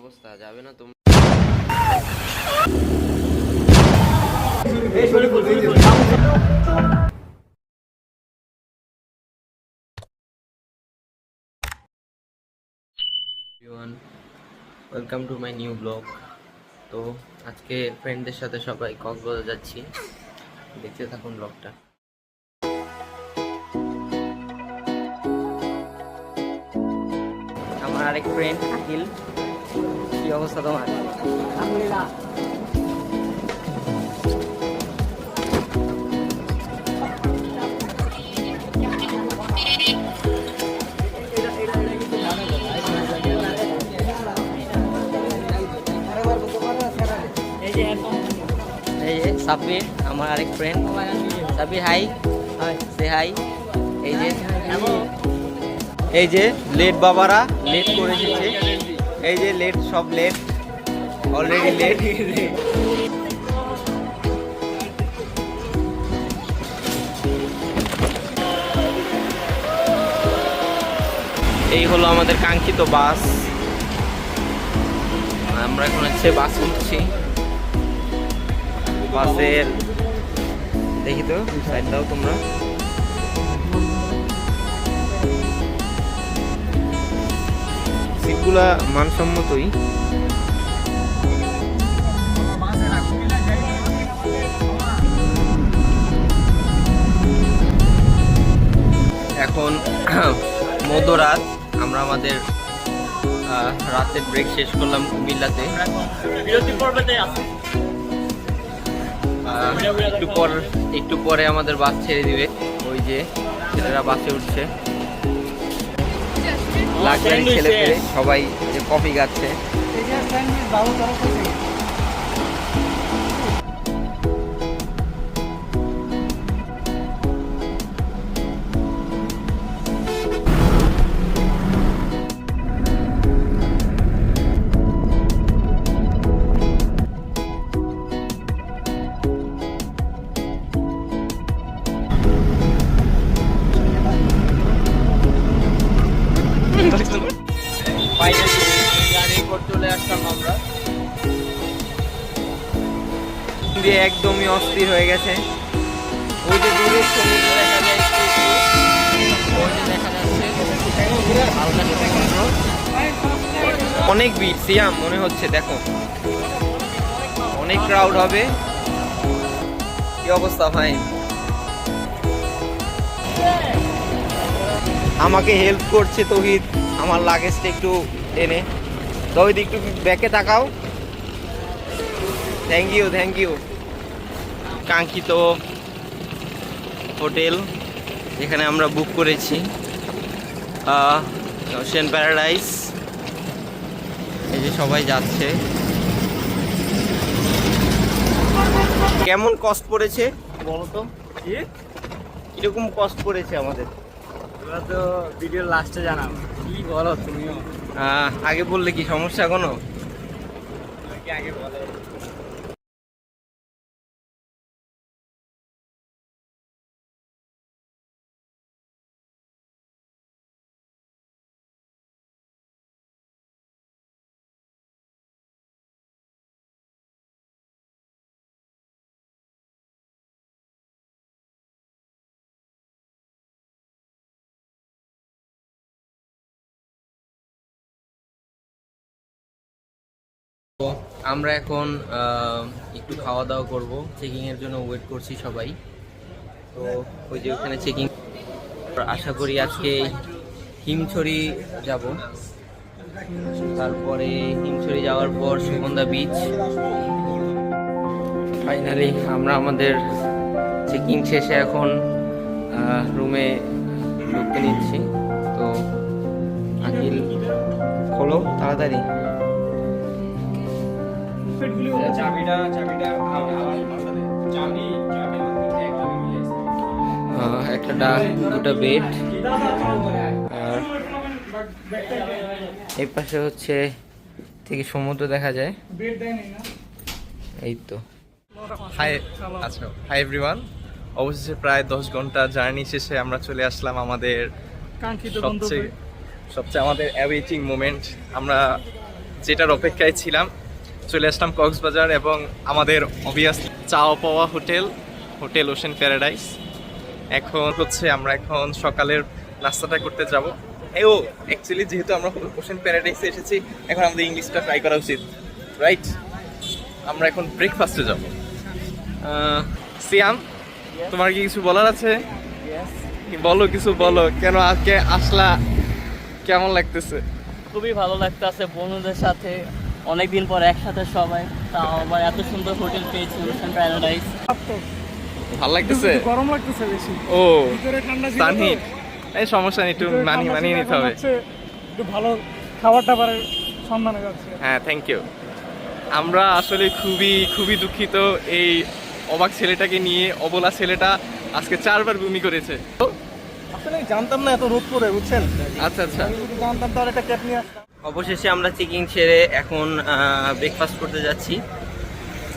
অবস্থা, যাবে না তুমি? Welcome to my new blog. তো আজকে ফ্রেন্ডদের সাথে সবাই কক্সবাজার যাচ্ছি, দেখতে থাকুন ব্লগটা। আমার আরেক ফ্রেন্ড আকিল, কি অবস্থা তোমার? আলহামদুলিল্লাহ। এই যে সাব্বির, আমার আরেক ফ্রেন্ড। সাব্বির হাই, সে হাই। এই যে লেট বাবারা লেট করে দিচ্ছে, এই যে লেট, সব লেট, অলরেডি লেট। এই হলো আমাদের কাঙ্ক্ষিত বাস। আমরা এখন হচ্ছে বাস উঠছি। বাসের দেখি তো সাইড দাও তোমরা। সিটগুলা মানসম্মতই। এখন মধ্যরাত, আমরা আমাদের রাতের ব্রেক শেষ করলাম কুমিল্লাতে। একটু পরে আমাদের বাস ছেড়ে দিবে। ওই যে ছেলেরা বাসে উঠছে, ছেলে পেলে সবাই যে কফি খাচ্ছে। চলে আসলাম আমরা, একদমই অস্থির হয়ে গেছে। ওই যে দূরে সমুদ্র দেখা যায়, দেখা যাচ্ছে অনেক ভিড়। সিয়াম মনে হচ্ছে, দেখো অনেক ক্রাউড হবে। কি অবস্থা ভাই? আমাকে হেল্প করছে তৌহিদ আমার লাগেজটা একটু টেনে। তৌহিদ একটু ব্যাকে তাকাও। Thank you. কাঙ্ক্ষিত হোটেল যেখানে আমরা বুক করেছি, ওশেন প্যারাডাইস। এই যে সবাই যাচ্ছে। কেমন কস্ট পড়েছে বলো তো? কিরকম কস্ট পড়েছে আমাদের? তো ভিডিও লাস্টে জানাবো। কি বলো তুমিও? আগে বললে কি সমস্যা কোনো? আগে বলো। আমরা এখন একটু খাওয়া দাওয়া করবো, চেকিং এর জন্য ওয়েট করছি সবাই। তো ওই যে ওখানে চেকিং, আশা করি আজকে হিমছড়ি যাব। তারপরে হিমছড়ি যাওয়ার পর সুগন্ধা বিচ। ফাইনালি আমরা আমাদের চেকিং শেষে এখন রুমে ঢুকতে নিচ্ছি। তো আকিল খোলো তাড়াতাড়ি। একটা ডাক, দুটো বেড, আর এই পাশে হচ্ছে থেকে সমুদ্র দেখা যায়। এই তো। হাই এভরিওয়ান, অবশেষে প্রায় 10 ঘন্টা জার্নি শেষে আমরা চলে আসলাম আমাদের সবচেয়ে আমাদের অ্যাওয়েটিং মোমেন্ট। আমরা যেটার অপেক্ষায় ছিলাম। চলে আসলাম কক্সবাজার এবং আমাদের অবভিয়াস চাওয়া পাওয়া হোটেল ওশেন প্যারাডাইস। এখন হচ্ছে আমরা এখন সকালের নাস্তাটা করতে যাব। ও অ্যাকচুয়ালি যেহেতু আমরা ওশেন প্যারাডাইসে এসেছি, এখন আমাদের ইংলিশটা ট্রাই করা উচিত, রাইট? আমরা এখন ব্রেকফাস্টে যাব। সিয়াম, তোমার কি কিছু বলার আছে? বলো, কিছু বলো। কেন আজকে আসলা, কেমন লাগতেছে? খুবই ভালো লাগতেছে বন্ধুদের সাথে অনেকদিন পর একসাথে সবাই, তাও আবার এত সুন্দর হোটেল পেয়েছি ওশেন প্যারাডাইস। ভালো লাগতেছে? গরম লাগতেছে বেশি, ও ভিতরে ঠান্ডা ছিল তো। সানহিট, এই সমস্যা নেই, একটু ভিতরে ঠান্ডা মানিয়ে ছিল, নিতে এখন হবে। হচ্ছে একটু ভালো খাবার টাবারের সন্ধানে যাচ্ছে। হ্যাঁ, থ্যাংক ইউ। আমরা আসলে খুবই দুঃখিত এই অবাক ছেলেটাকে নিয়ে। অবলা ছেলেটা আজকে 4 বার বমি করেছে। আসলে জানতাম না এত রোদ পড়ে, বুঝছেন? আচ্ছা আচ্ছা, আমি যদি জানতাম তাহলে একটা ক্যাপ নিয়ে আসতাম। অবশেষে আমরা চেকিং সেরে এখন ব্রেকফাস্ট করতে যাচ্ছি।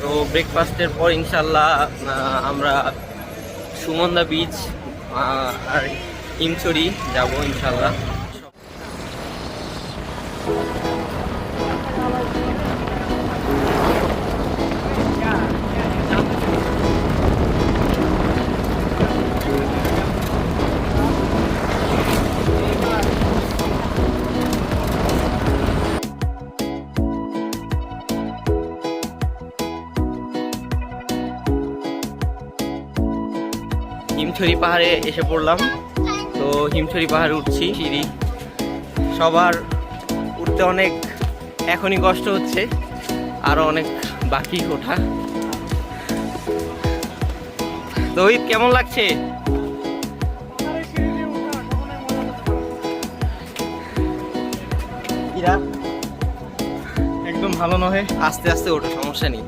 তো ব্রেকফাস্টের পর ইনশাল্লাহ আমরা সুগন্ধা বিচ আর হিমছড়ি যাব ইনশাল্লাহ। হিমছড়ি পাহাড়ে এসে পড়লাম। তো হিমছড়ি পাহাড়ে উঠছি। সিঁড়ি সবার উঠতে অনেক এখনই কষ্ট হচ্ছে, আরো অনেক বাকি ওঠা। তো ওই কেমন লাগছে? আরে সিঁড়ি দিয়ে ওঠা কখনোই মজা লাগছে না। একদম ভালো নহে। আস্তে আস্তে ওঠো, সমস্যা নেই।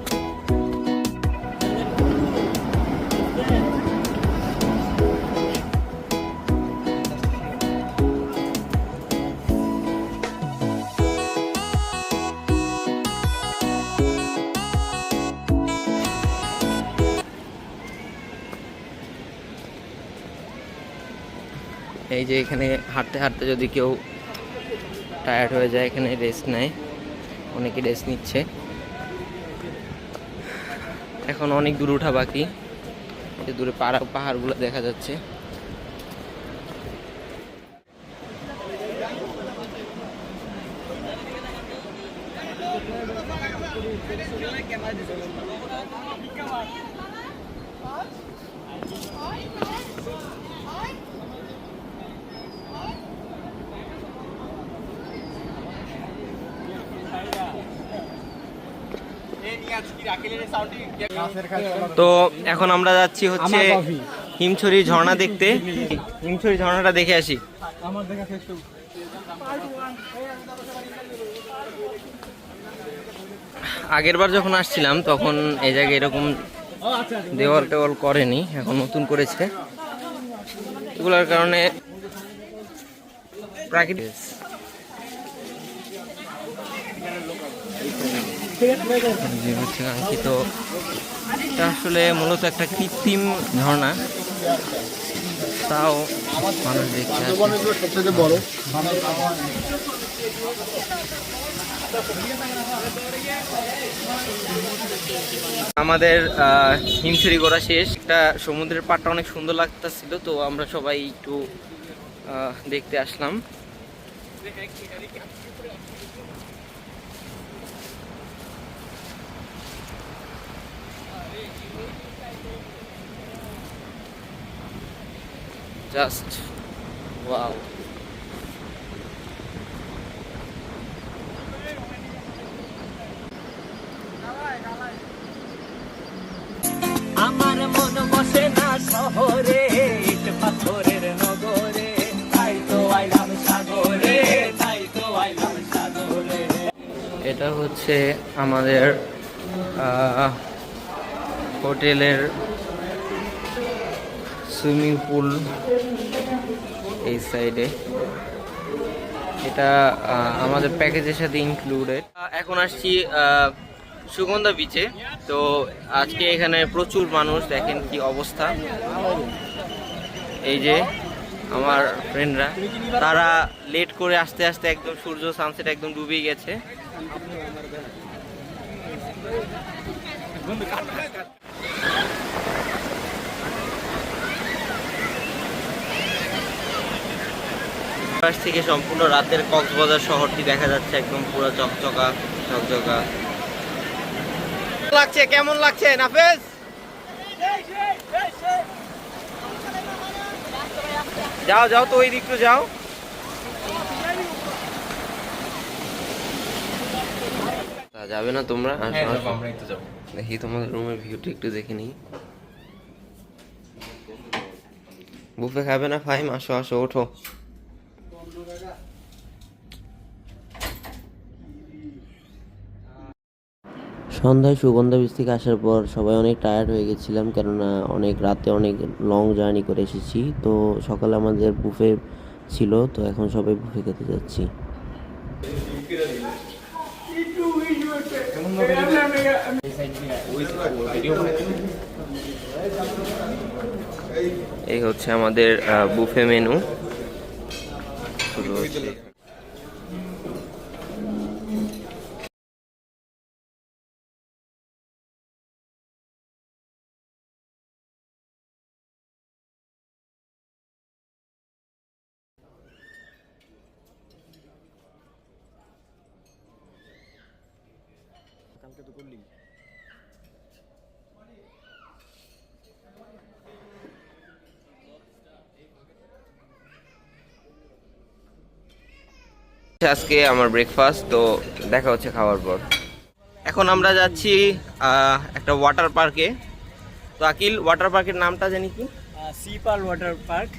এই যে এখানে হাঁটতে হাঁটতে যদি কেউ টায়ার্ড হয়ে যায়, এখানে রেস্ট নেয়, অনেকে রেস্ট নিচ্ছে। এখন অনেক দূর ওঠা বাকি, এই দূরে পাহাড়গুলো দেখা যাচ্ছে। তো এখন আমরা যাচ্ছি হচ্ছে হিমছড়ি ঝর্ণা দেখতে। হিমছড়ি ঝর্ণাটা দেখে আসি। আমার দেখা শেষ। আগের বার যখন আসছিলাম তখন এই জায়গায় এরকম দেওয়াল টেওয়াল করেনি, এখন নতুন করেছে। এগুলোর কারণে প্রাকৃতিক যে হচ্ছে কাঙ্ক্ষিত, এটা আসলে মূলত একটা কৃত্রিম ঝর্ণা, তাও মানুষ দেখতে আসে। সবথেকে বড় আমাদের হিমছড়ি ঘোরা শেষ। একটা সমুদ্রের পাড়টা অনেক সুন্দর লাগতেছিল, তো আমরা সবাই একটু দেখতে আসলাম। Just wow. আমার মন বসে না শহরে, ইট পাথরের নগরে, তাই তো আইলাম সাগরে, তাই তো আইলাম সাগরে। এটা হচ্ছে আমাদের হোটেলের সুইমিং পুল, এই সাইডে। এটা আমাদের প্যাকেজের সাথে ইনক্লুডেড। এখন আসছি সুগন্ধা বিচে। তো আজকে এখানে প্রচুর মানুষ, দেখেন কি অবস্থা। এই যে আমার ফ্রেন্ডরা, তারা লেট করে আসতে আসতে একদম সূর্য সানসেট একদম ডুবেই গেছে। পাশ থেকে সম্পূর্ণ রাতের কক্সবাজার শহরটি দেখা যাচ্ছে, একদম পুরো চকচকা ঝকঝকা লাগছে। কেমন লাগছে নাফেজ? যাও যাও তো ওই দিকটু যাও। যাবে না তোমরা? দেখি তোমাদের রুমের ভিউটা একটু দেখে নিই। বুফে খাবে না ফাহিম? আসো আসো, ওঠো। সন্ধ্যায় সুগন্ধা বিচ থেকে আসার পর সবাই অনেক টায়ার্ড হয়ে গেছিলাম, কেননা অনেক রাতে অনেক লং জার্নি করে এসেছি। তো সকালে আমাদের বুফে ছিল, তো এখন সবাই বুফে খেতে যাচ্ছি। এই হচ্ছে আমাদের বুফে মেনু। আজকে আমার ব্রেকফাস্ট, তো দেখা হচ্ছে খাওয়ার পর। এখন আমরা যাচ্ছি একটা ওয়াটার পার্কে। তো আকিল, ওয়াটার পার্কের নামটা জানি কি? Sea Pearl Water Park.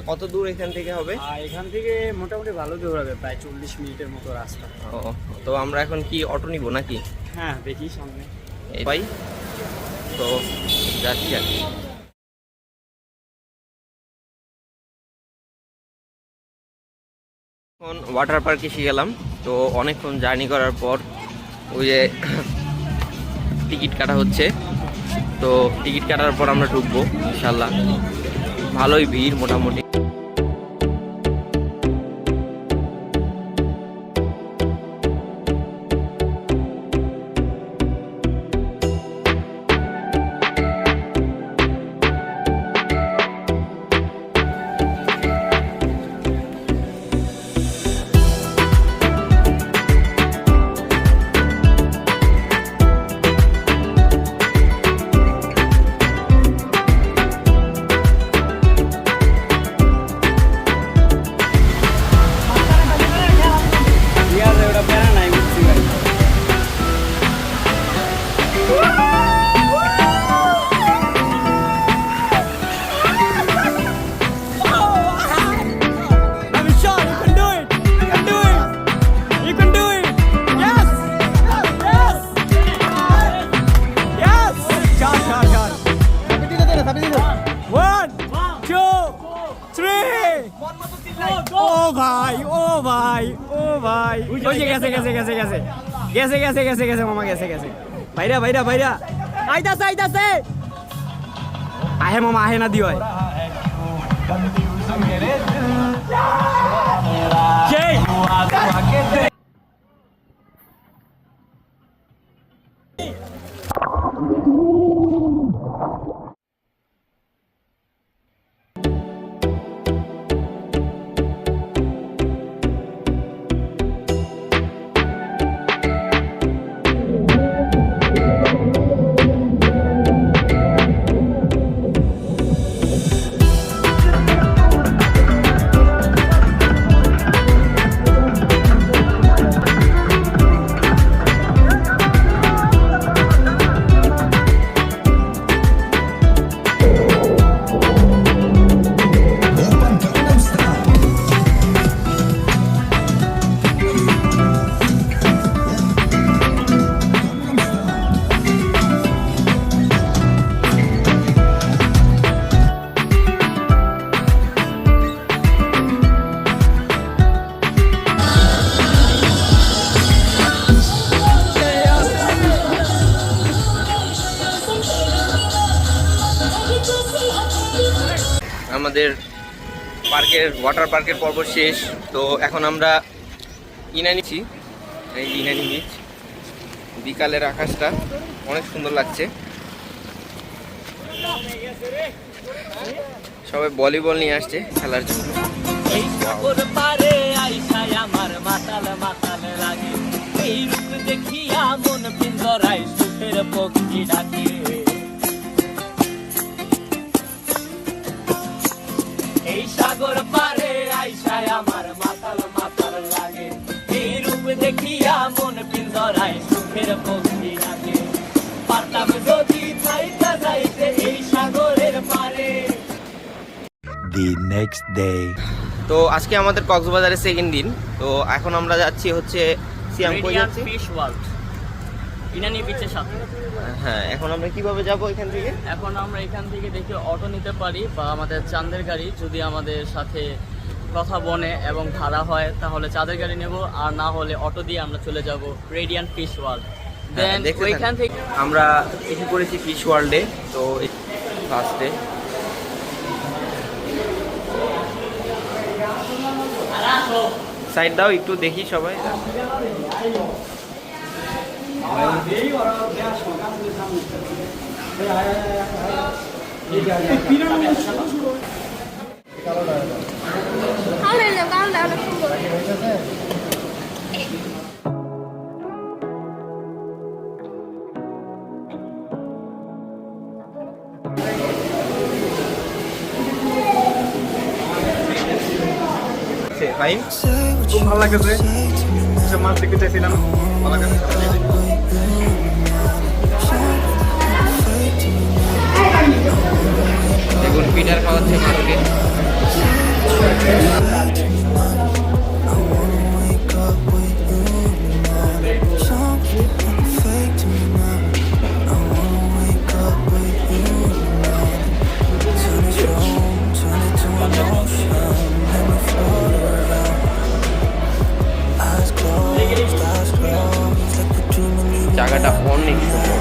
কত দূর এখান থেকে হবে? এখান থেকে মোটামুটি ভালো দূর হবে, প্রায় 40 মিনিটের মতো রাস্তা। ও, তো আমরা এখন কি অটো নিব নাকি? হ্যাঁ, দেখি সামনে ভাই, তো যাচ্ছি আর কি। এখন ওয়াটার পার্কে এসে গেলাম। তো অনেকক্ষণ জার্নি করার পর ওই যে টিকিট কাটা হচ্ছে, তো টিকিট কাটার পর আমরা ঢুকবো ইনশাল্লাহ। ভালোই ভিড় মোটামুটি। গেছে মামা, গেছে ভাইরা আইতাছে আহে মামা, আহে না দিও। আমাদের ওয়াটার পার্কের পর্ব শেষ। তো এখন আমরা ইনানিছি, এই ইনানি বিচ। বিকালের আকাশটা অনেক সুন্দর লাগছে। সবাই ভলিবল নিয়ে আসছে খেলার জন্য। এই সাগর পারে আইসায় আমার মাতাল মাতাল লাগে, এই রূপ দেখিয়া মন পিঞ্জরায় সুখের পক্ষী ডাকে। এই সাগর পারে আইসায় আমার মাতাল মাতাল লাগে, এই রূপ দেখিয়া মন পিঞ্জরায় সুখের পক্ষী ডাকে। পারতাম যদি চাইতে যাইতে এই সাগরের পারে। The next day. তো আজকে আমাদের কক্সবাজারের সেকেন্ড দিন। তো এখন আমরা যাচ্ছি হচ্ছে সিয়াম কই রেডিয়ান্ট যাচ্ছি? ফিশ ওয়ার্ল্ড ইনানি বিচের সাথে। হ্যাঁ, এখন আমরা কিভাবে যাব এখান থেকে? এখন আমরা এখান থেকে দেখে অটো নিতে পারি বা আমাদের চাঁদের গাড়ি, যদি আমাদের সাথে কথা বনে এবং ভাড়া হয় তাহলে চাঁদের গাড়ি নেব, আর না হলে অটো দিয়ে আমরা চলে যাব রেডিয়ান্ট ফিশ ওয়ার্ল্ড। দেন দেখতে ওইখান থাকুন। থেকে আমরা এসে পড়েছি ফিশ ওয়ার্ল্ডে। তো ফার্স্টে সাইড দাও একটু দেখি সবাই। ফাইন, খুব ভালো লাগতেছে, মাছ দেখতে চাইছিলাম, ভালো লাগতেছে। দেখুন পিটার খাওয়াচ্ছে মাছকে। জায়গাটা অনেক সুন্দর,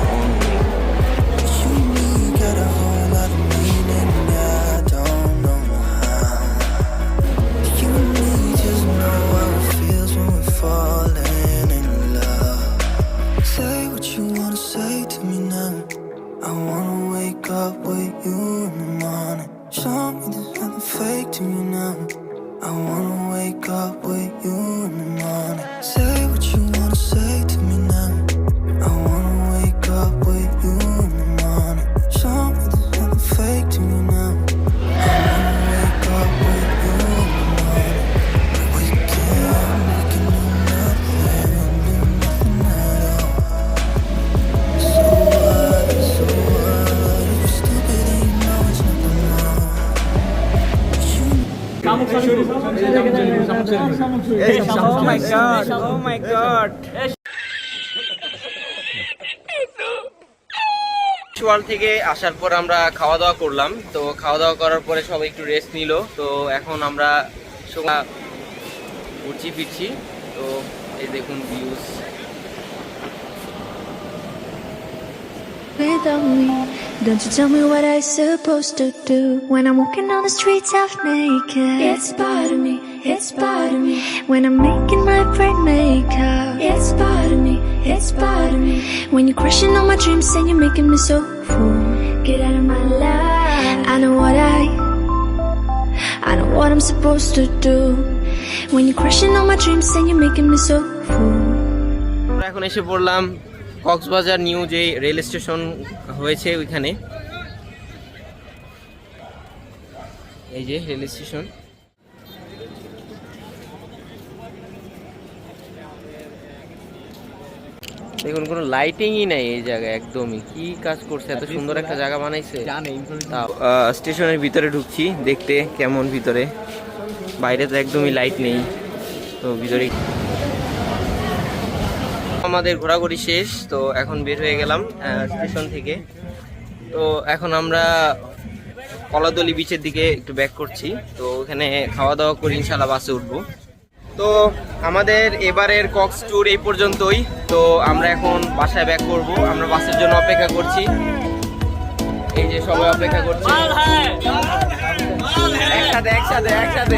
Oh my god, oh my god. World থেকে আসার পর আমরা খাওয়া দাওয়া করলাম। তো খাওয়া দাওয়া করার পরে সবাই একটু রেস্ট নিল। তো এখন আমরা ঘুরছি ফিরছি। তো এই দেখুন views. Without me, don't you tell me what I supposed to do when I'm walking on the streets half naked. It's part of me, it's part of me. When I'm making my brain make out. It's part of me, it's part of me. When you're crushing on my dreams and you're making me so full. Get out of my life. I know what I'm supposed to do. When you're crushing on my dreams and you're making me so full. আমরা এখন এসে পড়লাম Cox's Bazar new যে rail station হয়েছে ওইখানে। এই যে rail station. দেখুন কোনো লাইটিংই নাই এই জায়গায়, একদমই কি কাজ করছে, এত সুন্দর একটা জায়গা বানাইছে। স্টেশনের ভিতরে ঢুকছি দেখতে কেমন ভিতরে, বাইরে তো একদমই লাইট নেই। তো ভিতরে আমাদের ঘোরাঘুরি শেষ। তো এখন বের হয়ে গেলাম স্টেশন থেকে। তো এখন আমরা কলাতলি বিচের দিকে একটু ব্যাক করছি। তো ওখানে খাওয়া দাওয়া করে ইনশাল্লাহ বাসে উঠবো। তো আমাদের এবারের কক্স ট্যুর এই পর্যন্তই। তো আমরা এখন বাসায় ব্যাক করব। আমরা বাসের জন্য অপেক্ষা করছি, এই যে সবাই অপেক্ষা করছি। একসাথে একসাথে একসাথে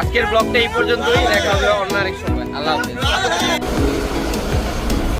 আজকের ব্লগটা এই পর্যন্তই, দেখা হবে অন্য আরেক সময়। আল্লাহ হাফেজ।